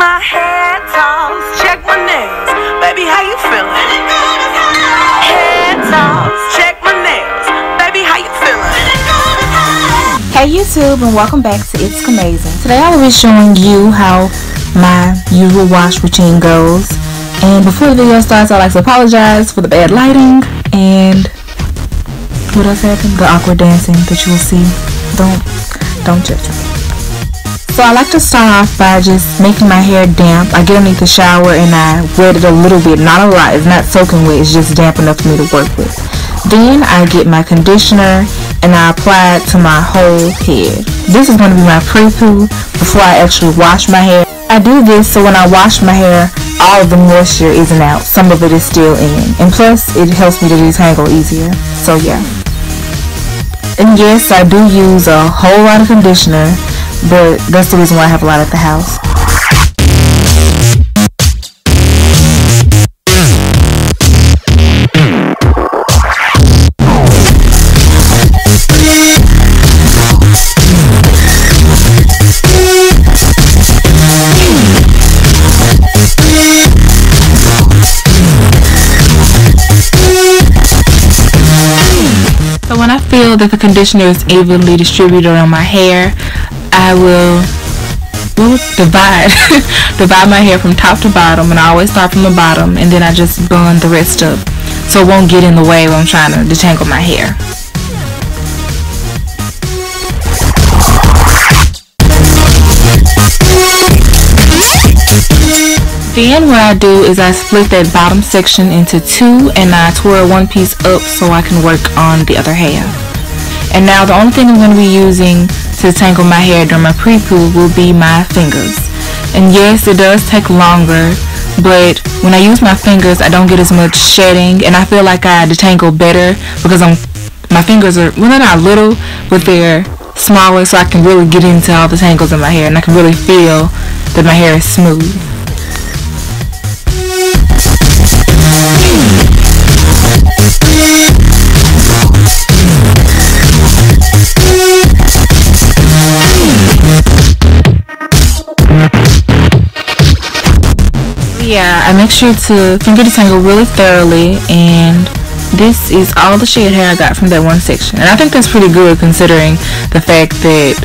my head toss, check my nails. Baby, how you feeling? Head toss, check my nails. Baby, how you feeling? Hey YouTube, and welcome back to It's Amazing. Today I will be showing you how my usual wash routine goes. And before the video starts, I'd like to apologize for the bad lighting and what else happened? The awkward dancing that you will see. Don't judge me. So I like to start off by just making my hair damp. I get underneath the shower and I wet it a little bit, not a lot. It's not soaking wet, it's just damp enough for me to work with. Then I get my conditioner and I apply it to my whole head. This is going to be my pre-poo before I actually wash my hair. I do this so when I wash my hair, all of the moisture isn't out. Some of it is still in. And plus, it helps me to detangle easier. So yeah. And yes, I do use a whole lot of conditioner, but that's the reason why I have a lot at the house. So when I feel that the conditioner is evenly distributed on my hair, I will divide my hair from top to bottom, and I always start from the bottom and then I just bun the rest up so it won't get in the way when I'm trying to detangle my hair. Then what I do is I split that bottom section into two and I twirl one piece up so I can work on the other half. And now the only thing I'm going to be using to detangle my hair during my pre-poo will be my fingers. And yes, it does take longer, but when I use my fingers I don't get as much shedding and I feel like I detangle better because my fingers are, well, they're not little, but they're smaller, so I can really get into all the tangles in my hair and I can really feel that my hair is smooth. Yeah, I make sure to finger detangle really thoroughly, and this is all the shed hair I got from that one section. And I think that's pretty good considering the fact that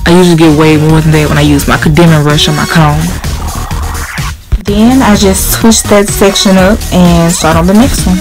I usually get way more than that when I use my condensing brush on my comb. Then I just switch that section up and start on the next one.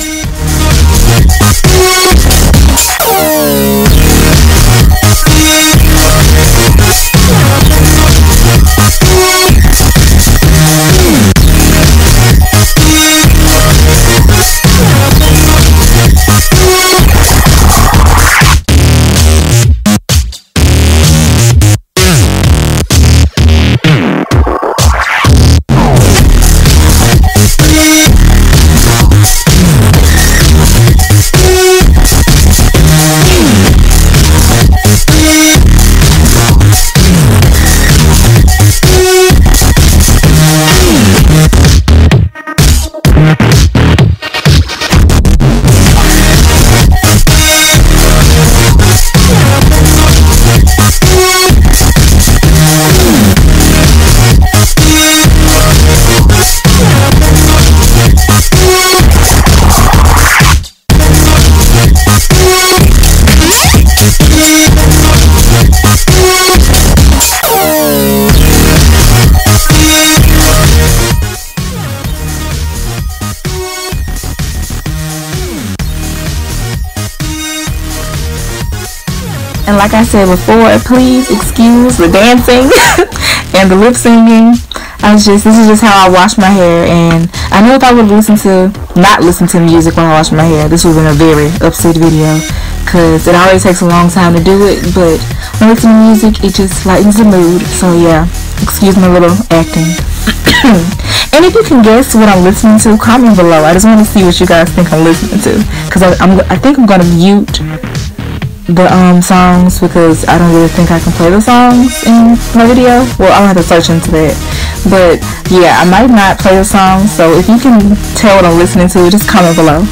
And like I said before, please excuse the dancing and the lip singing. This is just how I wash my hair, and I know if I would not listen to music when I wash my hair, this would have been a very upset video, because it already takes a long time to do it, but when I listen to music, it just lightens the mood. So yeah, excuse my little acting. And if you can guess what I'm listening to, comment below. I just want to see what you guys think I'm listening to, because I think I'm going to mute the songs because I don't really think I can play the songs in my video. Well, I'll have to search into that. But yeah, I might not play the songs, so if you can tell what I'm listening to, just comment below.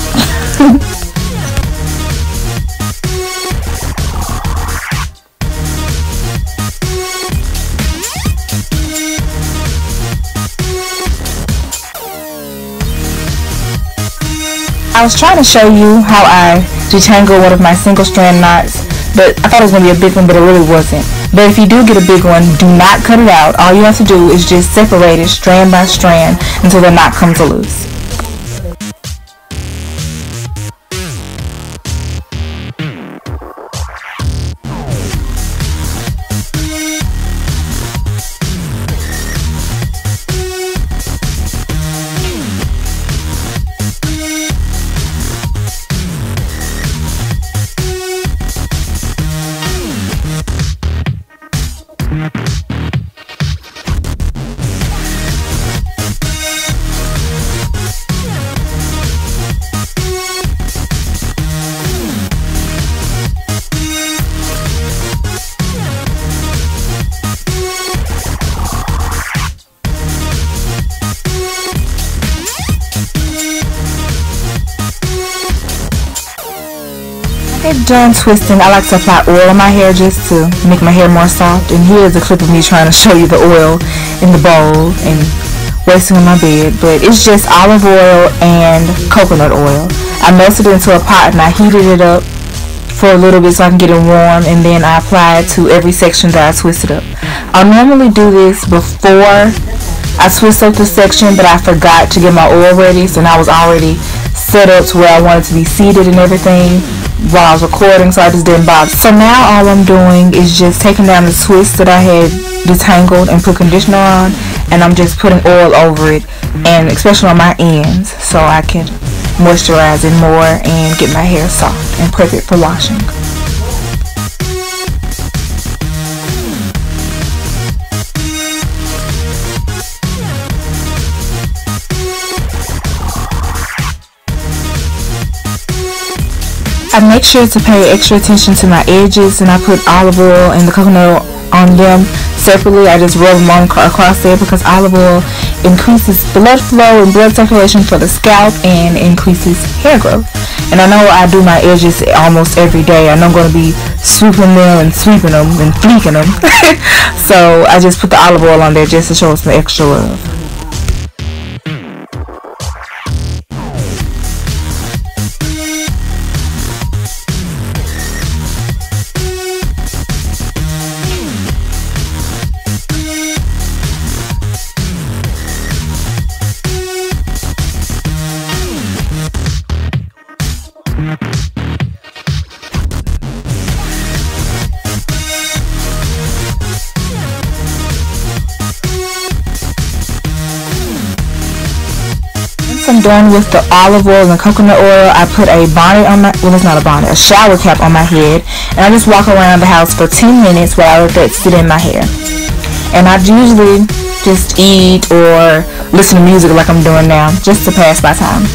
I was trying to show you how I detangle one of my single strand knots, but I thought it was going to be a big one, but it really wasn't. But if you do get a big one, do not cut it out. All you have to do is just separate it strand by strand until the knot comes loose. Done twisting, I like to apply oil on my hair just to make my hair more soft. And here's a clip of me trying to show you the oil in the bowl and wasting on my bed. But it's just olive oil and coconut oil. I melted it into a pot and I heated it up for a little bit so I can get it warm, and then I apply it to every section that I twisted up. I'll normally do this before I twist up the section, but I forgot to get my oil ready, so now I was already set up to where I wanted to be seated and everything while I was recording, so I just didn't bother. So now all I'm doing is just taking down the twist that I had detangled and put conditioner on, and I'm just putting oil over it, and especially on my ends, so I can moisturize it more and get my hair soft and prep it for washing. I make sure to pay extra attention to my edges, and I put olive oil and the coconut on them separately. I just rub them on across there because olive oil increases blood flow and blood circulation for the scalp and increases hair growth. And I know I do my edges almost every day. I know I'm going to be swooping them and sweeping them and fleeking them. So I just put the olive oil on there just to show us some extra love. I'm done with the olive oil and coconut oil. I put a bonnet on my, well, it's not a bonnet, a shower cap on my head, and I just walk around the house for 10 minutes while I let that sit in my hair. And I usually just eat or listen to music like I'm doing now, just to pass my time.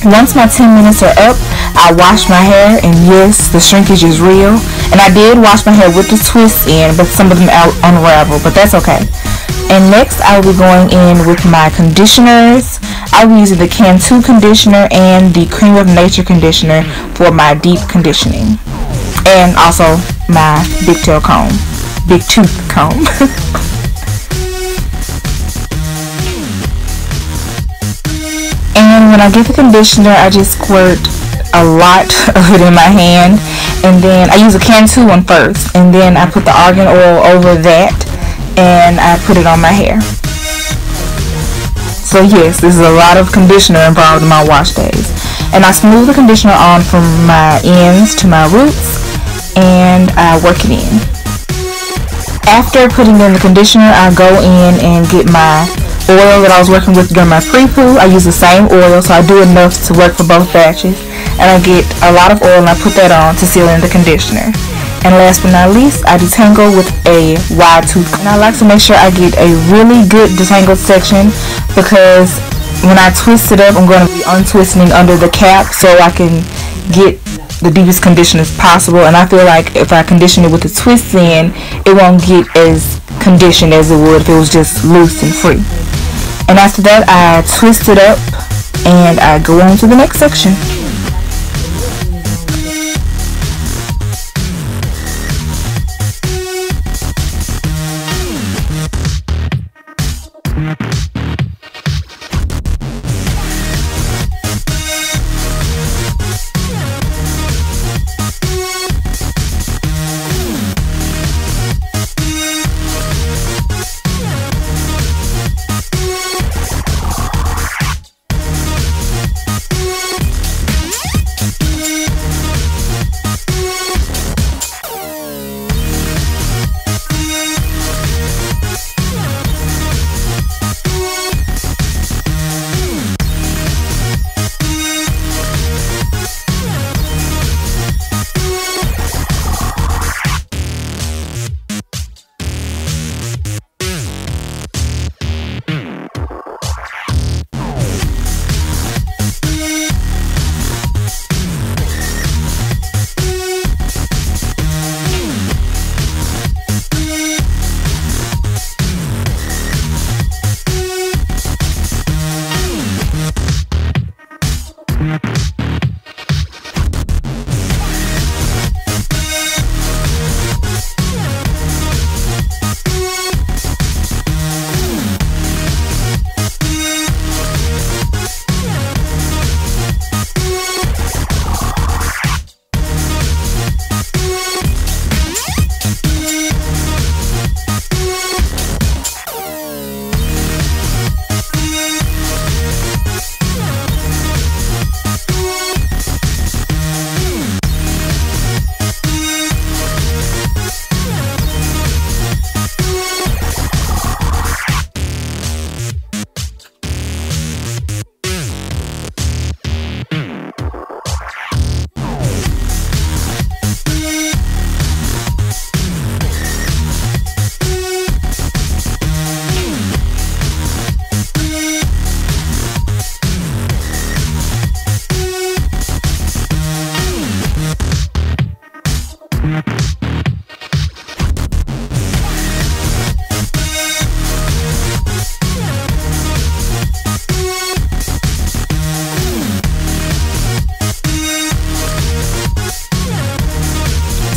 Once my 10 minutes are up, I wash my hair, and yes, the shrinkage is real. And I did wash my hair with the twists in, but some of them unravel, but that's okay. And next I will be going in with my conditioners. I will be using the Cantu conditioner and the Cream of Nature conditioner for my deep conditioning. And also my big tail comb, big tooth comb. And when I get the conditioner, I just squirt a lot of it in my hand, and then I use a Cantu one first, and then I put the argan oil over that, and I put it on my hair. So yes, this is a lot of conditioner involved in my wash days. And I smooth the conditioner on from my ends to my roots, and I work it in. After putting in the conditioner, I go in and get my oil that I was working with during my pre-poo. I use the same oil, so I do enough to work for both batches. And I get a lot of oil and I put that on to seal in the conditioner. And last but not least, I detangle with a wide tooth. And I like to make sure I get a really good detangled section, because when I twist it up, I'm going to be untwisting under the cap so I can get the deepest condition as possible. And I feel like if I condition it with the twists in, it won't get as conditioned as it would if it was just loose and free. And after that, I twist it up and I go on to the next section.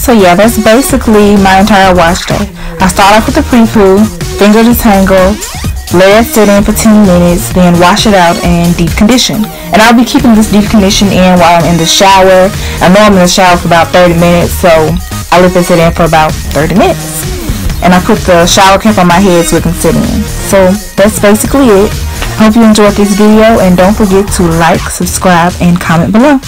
So yeah, that's basically my entire wash day. I start off with the pre-poo, finger detangle, let it sit in for 10 minutes, then wash it out and deep condition. And I'll be keeping this deep condition in while I'm in the shower. I know I'm in the shower for about 30 minutes, so I let this sit in for about 30 minutes. And I put the shower cap on my head so it can sit in. So that's basically it. Hope you enjoyed this video, and don't forget to like, subscribe, and comment below.